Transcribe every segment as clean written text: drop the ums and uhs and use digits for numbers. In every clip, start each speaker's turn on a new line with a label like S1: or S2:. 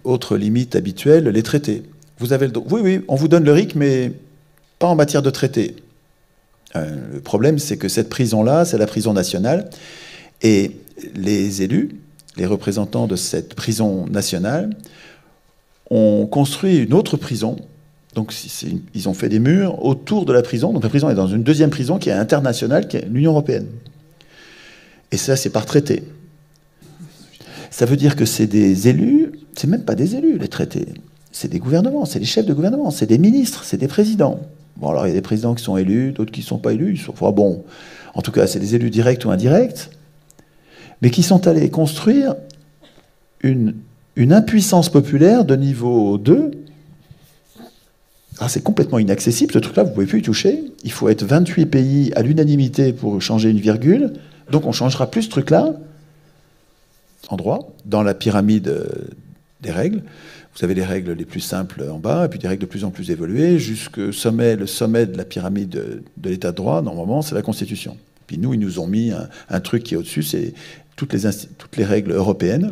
S1: autre limite habituelle, les traités. Vous avez oui, oui, on vous donne le RIC, mais pas en matière de traité. Le problème, c'est que cette prison-là, c'est la prison nationale, et les élus, les représentants de cette prison nationale, ont construit une autre prison. Donc, ils ont fait des murs autour de la prison. Donc, la prison est dans une deuxième prison qui est internationale, qui est l'Union européenne. Et ça, c'est par traité. Ça veut dire que c'est des élus, c'est même pas des élus, les traités. C'est des gouvernements, c'est des chefs de gouvernement, c'est des ministres, c'est des présidents. Bon, alors, il y a des présidents qui sont élus, d'autres qui ne sont pas élus. Ils sont, enfin, bon, en tout cas, c'est des élus directs ou indirects, mais qui sont allés construire une impuissance populaire de niveau 2. Alors, c'est complètement inaccessible, ce truc-là, vous ne pouvez plus y toucher. Il faut être 28 pays à l'unanimité pour changer une virgule. Donc, on ne changera plus ce truc-là en droit, dans la pyramide des règles. Vous avez les règles les plus simples en bas, et puis des règles de plus en plus évoluées, jusqu'au sommet, le sommet de la pyramide de l'état de droit, normalement, c'est la Constitution. Puis nous, ils nous ont mis un truc qui est au-dessus, c'est toutes les règles européennes,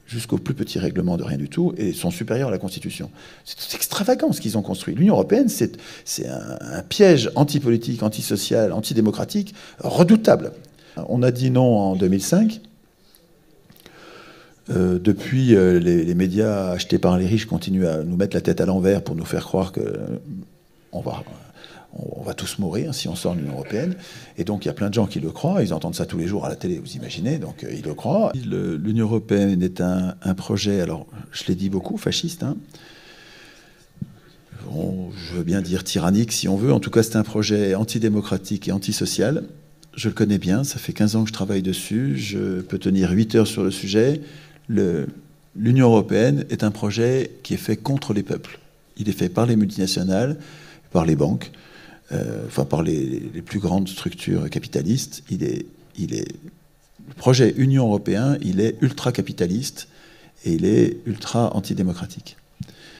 S1: jusqu'au plus petit règlement de rien du tout, et sont supérieurs à la Constitution. C'est extravagant ce qu'ils ont construit. L'Union européenne, c'est un piège antipolitique, antisocial, antidémocratique, redoutable. On a dit non en 2005. Depuis, les médias achetés par les riches continuent à nous mettre la tête à l'envers pour nous faire croire qu'on va tous mourir si on sort de l'Union européenne. Et donc il y a plein de gens qui le croient, ils entendent ça tous les jours à la télé, vous imaginez, donc ils le croient. L'Union européenne est un projet, alors je l'ai dit beaucoup, fasciste, hein. Bon, je veux bien dire tyrannique si on veut, en tout cas c'est un projet antidémocratique et antisocial. Je le connais bien, ça fait 15 ans que je travaille dessus, je peux tenir 8 heures sur le sujet. L'Union européenne est un projet qui est fait contre les peuples. Il est fait par les multinationales, par les banques, enfin par les plus grandes structures capitalistes. Le projet Union européen, il est ultra-capitaliste et il est ultra-antidémocratique.